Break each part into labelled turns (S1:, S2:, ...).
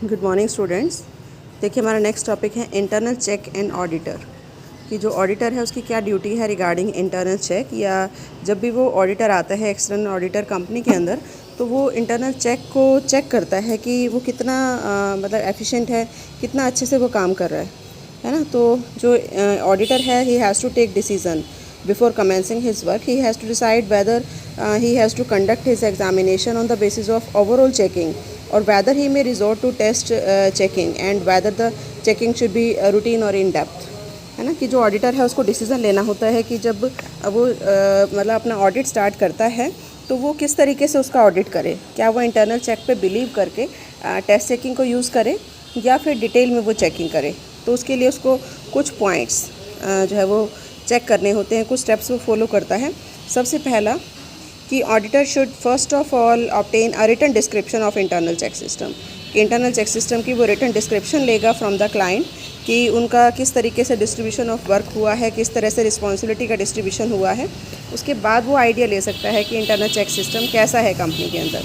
S1: Good morning students. देखिए हमारा next topic है इंटरनल चेक एंड ऑडिटर कि जो ऑडिटर है उसकी क्या ड्यूटी है रिगार्डिंग इंटरनल चेक, या जब भी वो ऑडिटर आता है एक्सटर्नल ऑडिटर कंपनी के अंदर, तो वो इंटरनल चेक को चेक करता है कि वो कितना मतलब एफिशिएंट है, कितना अच्छे से वो काम कर रहा है ना। तो जो ऑडिटर है ही has to take decision before commencing his work. He has to decide whether he has to conduct his examination on the basis of overall checking, or whether he may resort to test checking, and whether the checking should be routine or in depth, है ना। कि जो auditor है उसको decision लेना होता है कि जब वो मतलब अपना ऑडिट स्टार्ट करता है तो वो किस तरीके से उसका ऑडिट करे, क्या वो इंटरनल चेक पे बिलीव करके टेस्ट चेकिंग को यूज़ करे या फिर डिटेल में वो चेकिंग करे। तो उसके लिए उसको कुछ पॉइंट्स जो है वो चेक करने होते हैं, कुछ स्टेप्स वो फॉलो करता है। सबसे पहला कि auditor should first of all obtain a written description of internal check system. Internal check system की वो रिटन डिस्क्रिप्शन लेगा फ्रॉम द क्लाइंट कि उनका किस तरीके से डिस्ट्रीब्यूशन ऑफ वर्क हुआ है, किस तरह से रिस्पॉन्सिबिलिटी का डिस्ट्रीब्यूशन हुआ है। उसके बाद वो आइडिया ले सकता है कि इंटरनल चेक सिस्टम कैसा है कंपनी के अंदर।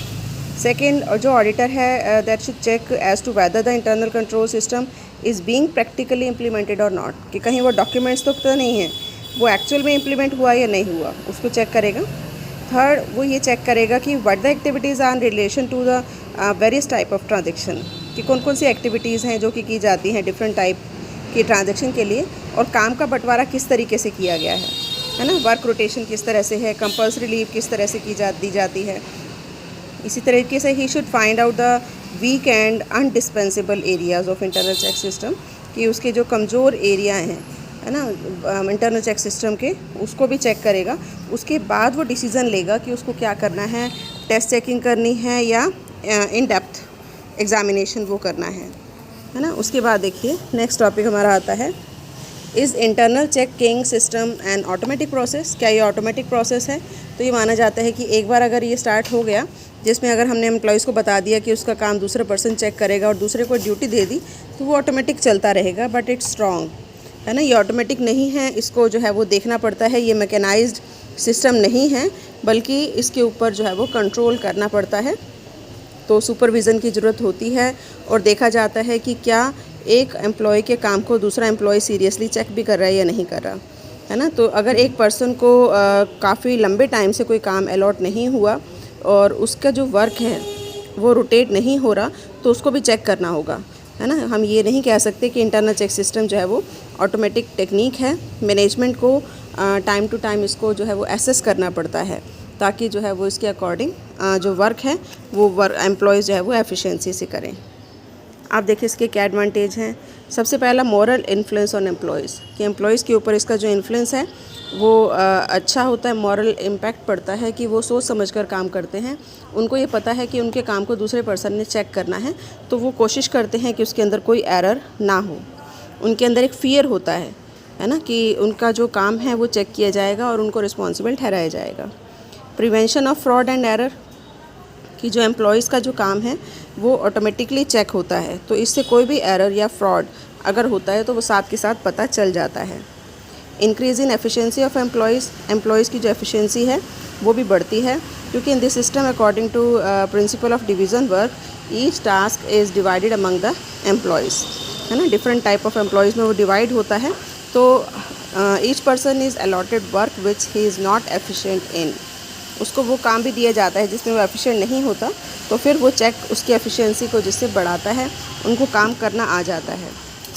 S1: सेकेंड, जो ऑडिटर है that should check as to whether the internal control system is being practically implemented और नॉट, कि कहीं वो डॉक्यूमेंट्स तो नहीं है, वो एक्चुअल में इम्प्लीमेंट हुआ या नहीं हुआ, उसको चेक करेगा। थर्ड, वो ये चेक करेगा कि what the activities are in relation to the various type of transaction, कि कौन कौन सी एक्टिविटीज़ हैं जो कि की जाती हैं डिफरेंट टाइप की ट्रांजेक्शन के लिए, और काम का बंटवारा किस तरीके से किया गया है ना। वर्क रोटेशन किस तरह से है, कंपल्सरी लीव किस तरह से दी जाती है। इसी तरीके से ही should find out the weak and indispensable areas of internal check system, कि उसके जो कमज़ोर एरिया हैं है ना इंटरनल चेक सिस्टम के, उसको भी चेक करेगा। उसके बाद वो डिसीज़न लेगा कि उसको क्या करना है, टेस्ट चेकिंग करनी है या इन डेप्थ एग्जामिनेशन वो करना है ना। उसके बाद देखिए नेक्स्ट टॉपिक हमारा आता है, is internal checking system N automatic process. क्या ये ऑटोमेटिक प्रोसेस है? तो ये माना जाता है कि एक बार अगर ये स्टार्ट हो गया, जिसमें अगर हमने एम्प्लॉयज़ को बता दिया कि उसका काम दूसरा पर्सन चेक करेगा और दूसरे को ड्यूटी दे दी, तो वो ऑटोमेटिक चलता रहेगा, बट इट्स स्ट्रॉन्ग है ना। ये ऑटोमेटिक नहीं है, इसको जो है वो देखना पड़ता है। ये मैकेनाइज्ड सिस्टम नहीं है, बल्कि इसके ऊपर जो है वो कंट्रोल करना पड़ता है। तो सुपरविज़न की ज़रूरत होती है और देखा जाता है कि क्या एक एम्प्लॉय के काम को दूसरा एम्प्लॉय सीरियसली चेक भी कर रहा है या नहीं कर रहा, है ना। तो अगर एक पर्सन को काफ़ी लंबे टाइम से कोई काम अलॉट नहीं हुआ और उसका जो वर्क है वो रोटेट नहीं हो रहा, तो उसको भी चेक करना होगा, है ना। हम ये नहीं कह सकते कि इंटरनल चेक सिस्टम जो है वो ऑटोमेटिक टेक्निक है। मैनेजमेंट को टाइम टू टाइम इसको जो है वो एसेस करना पड़ता है, ताकि जो है वो इसके अकॉर्डिंग जो वर्क है वो एम्प्लॉयज़ जो है वो एफिशिएंसी से करें। आप देखिए इसके क्या एडवांटेज हैं। सबसे पहला, मॉरल इन्फ्लुएंस ऑन एम्प्लॉयज़, कि एम्प्लॉयज़ के ऊपर इसका जो इन्फ्लुएंस है वो अच्छा होता है। मॉरल इम्पैक्ट पड़ता है कि वो सोच समझकर काम करते हैं। उनको ये पता है कि उनके काम को दूसरे पर्सन ने चेक करना है, तो वो कोशिश करते हैं कि उसके अंदर कोई एरर ना हो। उनके अंदर एक फ़ियर होता है ना, कि उनका जो काम है वो चेक किया जाएगा और उनको रिस्पॉन्सिबल ठहराया जाएगा। Prevention of fraud and error, कि जो एम्प्लॉयज़ का जो काम है वो ऑटोमेटिकली चेक होता है, तो इससे कोई भी एरर या फ्रॉड अगर होता है तो वो साथ के साथ पता चल जाता है। Increase in efficiency of employees की जो एफिशिएंसी है वो भी बढ़ती है, क्योंकि in this system according to principle of division work each task is divided among the employees, है ना। डिफरेंट टाइप ऑफ एम्प्लॉयज़ में वो डिवाइड होता है, तो each person is allotted work which he is not efficient इन। उसको वो काम भी दिया जाता है जिसमें वो एफिशिएंट नहीं होता, तो फिर वो चेक उसकी एफिशिएंसी को जिससे बढ़ाता है, उनको काम करना आ जाता है।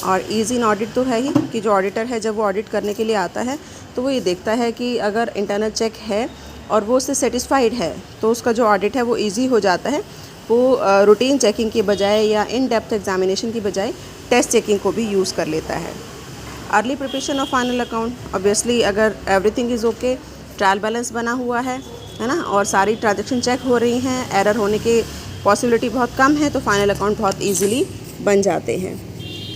S1: और ईज़ी इन ऑडिट तो है ही, कि जो ऑडिटर है जब वो ऑडिट करने के लिए आता है तो वो ये देखता है कि अगर इंटरनल चेक है और वो उससे सेटिस्फाइड है, तो उसका जो ऑडिट है वो ईजी हो जाता है। वो रूटीन चेकिंग की बजाय या इन डेप्थ एग्जामिनेशन की बजाय टेस्ट चेकिंग को भी यूज़ कर लेता है। Early preparation of final account, obviously अगर everything is okay, trial balance बना हुआ है ना, और सारी ट्रांजेक्शन चेक हो रही हैं, एरर होने की पॉसिबिलिटी बहुत कम है, तो फाइनल अकाउंट बहुत ईजीली बन जाते हैं।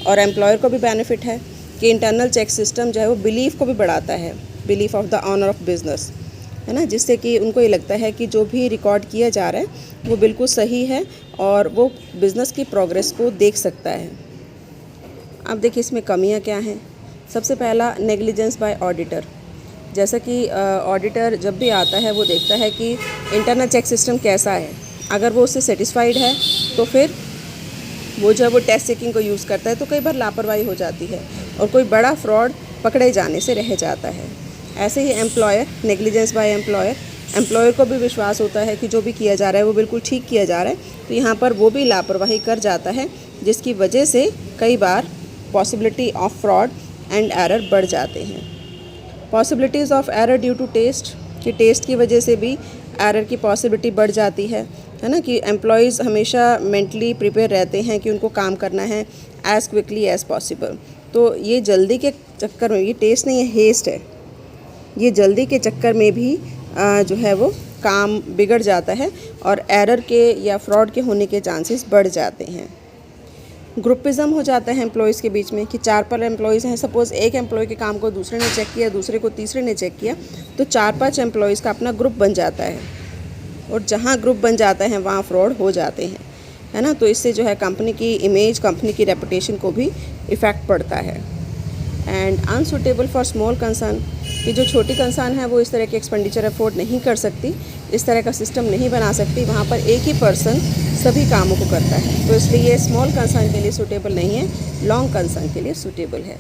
S1: और एम्प्लॉयर को भी बेनिफिट है कि इंटरनल चेक सिस्टम जो है वो बिलीफ को भी बढ़ाता है, belief of the owner of business, है ना, जिससे कि उनको ये लगता है कि जो भी रिकॉर्ड किया जा रहा है वो बिल्कुल सही है और वो बिज़नेस की प्रोग्रेस को देख सकता है। अब देखिए इसमें कमियां क्या हैं। सबसे पहला, नेग्लिजेंस बाय ऑडिटर। जैसा कि ऑडिटर जब भी आता है वो देखता है कि इंटरनल चेक सिस्टम कैसा है, अगर वो उससे सेटिस्फाइड है तो फिर वो जो है वो टेस्ट चेकिंग को यूज़ करता है तो कई बार लापरवाही हो जाती है और कोई बड़ा फ्रॉड पकड़े जाने से रह जाता है। ऐसे ही employer, negligence by employer, employer को भी विश्वास होता है कि जो भी किया जा रहा है वो बिल्कुल ठीक किया जा रहा है, तो यहाँ पर वो भी लापरवाही कर जाता है, जिसकी वजह से कई बार possibility of fraud and error बढ़ जाते हैं। Possibilities of error due to test, कि टेस्ट की वजह से भी एरर की पॉसिबिलिटी बढ़ जाती है ना, कि एम्प्लॉयज़ हमेशा मेंटली प्रिपेयर रहते हैं कि उनको काम करना है एज़ क्विकली एज़ पॉसिबल। तो ये जल्दी के चक्कर में, ये टेस्ट नहीं है, हेस्ट है, ये जल्दी के चक्कर में भी जो है वो काम बिगड़ जाता है और एरर के या फ्रॉड के होने के चांसेस बढ़ जाते हैं। ग्रुपिज़म हो जाता है एम्प्लॉयज़ के बीच में कि 4-5 एम्प्लॉयज़ हैं, सपोज़ एक एम्प्लॉय के काम को दूसरे ने चेक किया, दूसरे को तीसरे ने चेक किया, तो 4-5 एम्प्लॉयज़ का अपना ग्रुप बन जाता है और जहाँ ग्रुप बन जाता है वहाँ फ्रॉड हो जाते हैं, है ना। तो इससे जो है कंपनी की इमेज, कंपनी की रेपुटेशन को भी इफ़ेक्ट पड़ता है। And unsuitable for small concern, कि जो छोटी कंसर्न है वो इस तरह के एक्सपेंडिचर अफोर्ड नहीं कर सकती, इस तरह का सिस्टम नहीं बना सकती, वहाँ पर एक ही पर्सन सभी कामों को करता है, तो इसलिए ये स्मॉल कंसर्न के लिए सूटेबल नहीं है, लॉन्ग कंसर्न के लिए सूटेबल है।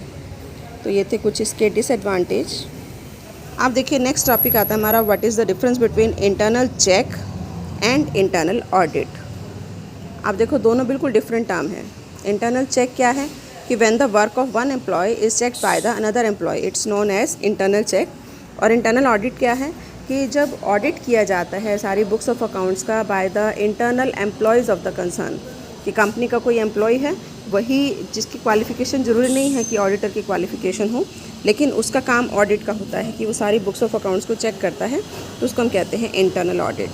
S1: तो ये थे कुछ इसके डिसएडवांटेज। आप देखिए नेक्स्ट टॉपिक आता है हमारा, what is the difference between internal check and internal audit. आप देखो दोनों बिल्कुल डिफरेंट टर्म है। इंटरनल चेक क्या है कि when the work of one employee is checked by the another employee, it's known as internal check. और internal audit क्या है कि जब ऑडिट किया जाता है सारी बुक्स ऑफ अकाउंट्स का by the internal employees of the concern, कि कंपनी का कोई एम्प्लॉय है, वही जिसकी क्वालिफ़िकेशन ज़रूरी नहीं है कि ऑडिटर की क्वालिफ़िकेशन हो, लेकिन उसका काम ऑडिट का होता है कि वो सारी बुक्स ऑफ अकाउंट्स को चेक करता है, तो उसको हम कहते हैं इंटरनल ऑडिट।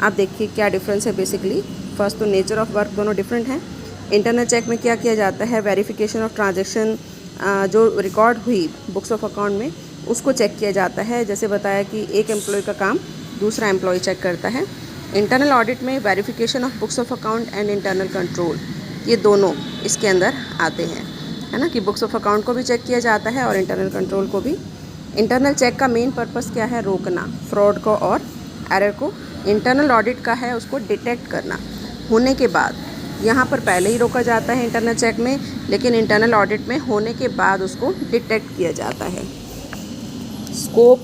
S1: आप देखिए क्या डिफरेंस है। बेसिकली फर्स्ट तो नेचर ऑफ वर्क दोनों डिफरेंट हैं। इंटरनल चेक में क्या किया जाता है, वेरिफिकेशन ऑफ ट्रांजैक्शन जो रिकॉर्ड हुई बुक्स ऑफ अकाउंट में उसको चेक किया जाता है, जैसे बताया कि एक एम्प्लॉय का काम दूसरा एम्प्लॉय चेक करता है। इंटरनल ऑडिट में verification of books of account and internal control, ये दोनों इसके अंदर आते हैं, है ना, कि बुक्स ऑफ अकाउंट को भी चेक किया जाता है और इंटरनल कंट्रोल को भी। इंटरनल चेक का मेन पर्पस क्या है, रोकना फ्रॉड को और एरर को। इंटरनल ऑडिट का है उसको डिटेक्ट करना होने के बाद, यहाँ पर पहले ही रोका जाता है इंटरनल चेक में, लेकिन इंटरनल ऑडिट में होने के बाद उसको डिटेक्ट किया जाता है। Scope,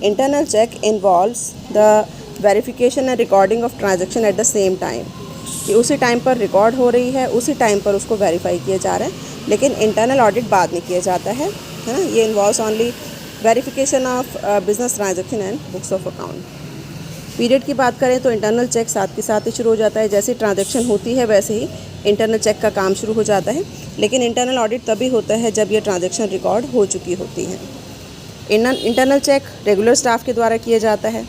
S1: internal check involves the verification and recording of transaction at the same time, कि उसी टाइम पर रिकॉर्ड हो रही है, उसी टाइम पर उसको वेरीफाई किया जा रहा है, लेकिन इंटरनल ऑडिट बाद में किया जाता है ना। ये involves only verification of business transaction and books of account. Period की बात करें तो इंटरनल चेक साथ के साथ ही शुरू हो जाता है, जैसे ट्रांजैक्शन होती है वैसे ही इंटरनल चेक का काम शुरू हो जाता है, लेकिन इंटरनल ऑडिट तभी होता है जब ये ट्रांजैक्शन रिकॉर्ड हो चुकी होती है। इंटरनल चेक रेगुलर स्टाफ के द्वारा किया जाता है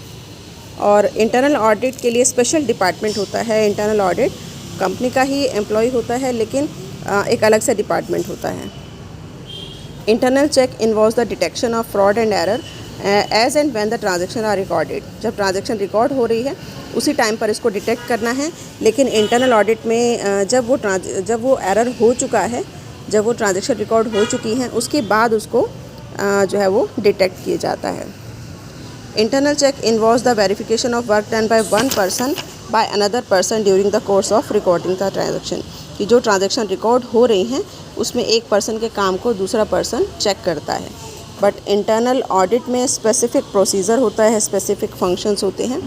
S1: और इंटरनल ऑडिट के लिए स्पेशल डिपार्टमेंट होता है। इंटरनल ऑडिट कंपनी का ही एम्प्लॉय होता है, लेकिन एक अलग से डिपार्टमेंट होता है। Internal check involves the detection of fraud and error as and when the transaction are recorded, जब ट्रांजैक्शन रिकॉर्ड हो रही है उसी टाइम पर इसको डिटेक्ट करना है। लेकिन इंटरनल ऑडिट में जब वो एरर हो चुका है, जब वो ट्रांजैक्शन रिकॉर्ड हो चुकी हैं, उसके बाद उसको जो है वो डिटेक्ट किया जाता है। Internal check involves the verification of work done by one person by another person during the course of recording the transaction, कि जो ट्रांजैक्शन रिकॉर्ड हो रही हैं उसमें एक पर्सन के काम को दूसरा पर्सन चेक करता है। बट इंटरनल ऑडिट में स्पेसिफिक प्रोसीजर होता है, स्पेसिफिक फंक्शंस होते हैं।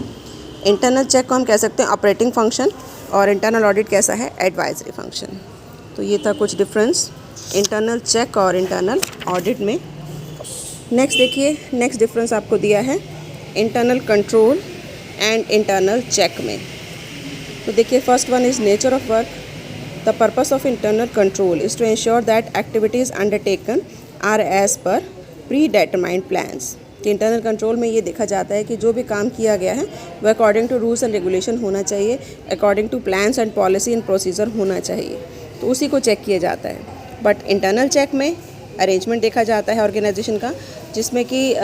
S1: इंटरनल चेक को हम कह सकते हैं ऑपरेटिंग फंक्शन और इंटरनल ऑडिट कैसा है, एडवाइजरी फंक्शन। तो ये था कुछ डिफरेंस इंटरनल चेक और इंटरनल ऑडिट में। नेक्स्ट देखिए, नेक्स्ट डिफरेंस आपको दिया है internal control and internal check में। तो देखिए first one is nature of work. The purpose of internal control is to ensure that activities undertaken are as per predetermined plans. Internal control में ये देखा जाता है कि जो भी काम किया गया है वह according to rules and regulation होना चाहिए, according to plans and policy and procedure होना चाहिए, तो उसी को चेक किया जाता है। बट इंटरनल चेक में अरेंजमेंट देखा जाता है ऑर्गेनाइजेशन का, जिसमें कि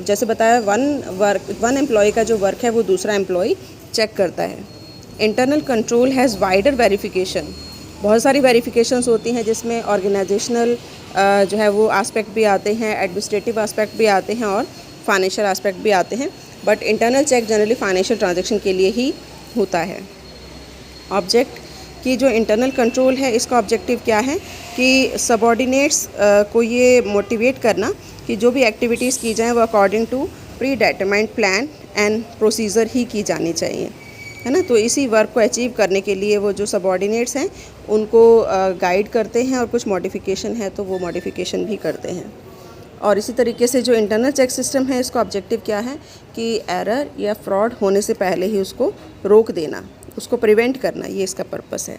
S1: जैसे बताया वन एम्प्लॉय का जो वर्क है वो दूसरा एम्प्लॉय चेक करता है। Internal control has wider verification, बहुत सारी वेरिफिकेशंस होती हैं जिसमें ऑर्गेनाइजेशनल जो है वो एस्पेक्ट भी आते हैं, एडमिनिस्ट्रेटिव एस्पेक्ट भी आते हैं और फाइनेंशियल एस्पेक्ट भी आते हैं। But internal check generally financial transaction के लिए ही होता है। ऑब्जेक्ट, कि जो इंटरनल कंट्रोल है इसका ऑब्जेक्टिव क्या है कि सबऑर्डिनेट्स को ये मोटिवेट करना कि जो भी एक्टिविटीज़ की जाएँ वो according to predetermined plan and procedure ही की जानी चाहिए, है ना। तो इसी वर्क को अचीव करने के लिए वो जो सबऑर्डिनेट्स हैं उनको गाइड करते हैं और कुछ मॉडिफिकेशन है तो वो मॉडिफिकेशन भी करते हैं। और इसी तरीके से जो इंटरनल चेक सिस्टम है इसका ऑब्जेक्टिव क्या है कि एरर या फ्रॉड होने से पहले ही उसको रोक देना, उसको प्रिवेंट करना, ये इसका पर्पस है।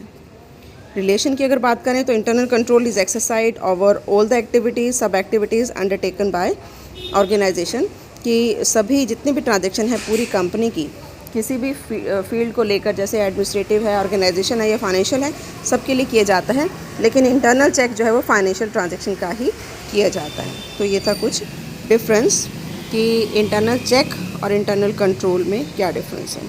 S1: रिलेशन की अगर बात करें तो internal control is exercise over all the activities सब एक्टिविटीज़ अंडरटेकन बाय ऑर्गेनाइजेशन, कि सभी जितने भी ट्रांजेक्शन है पूरी कंपनी की किसी भी फील्ड को लेकर, जैसे एडमिनिस्ट्रेटिव है, ऑर्गेनाइजेशन है या फाइनेंशियल है, सबके लिए किया जाता है, लेकिन इंटरनल चेक जो है वो फाइनेंशियल ट्रांजैक्शन का ही किया जाता है। तो ये था कुछ डिफरेंस कि इंटरनल चेक और इंटरनल कंट्रोल में क्या डिफरेंस है।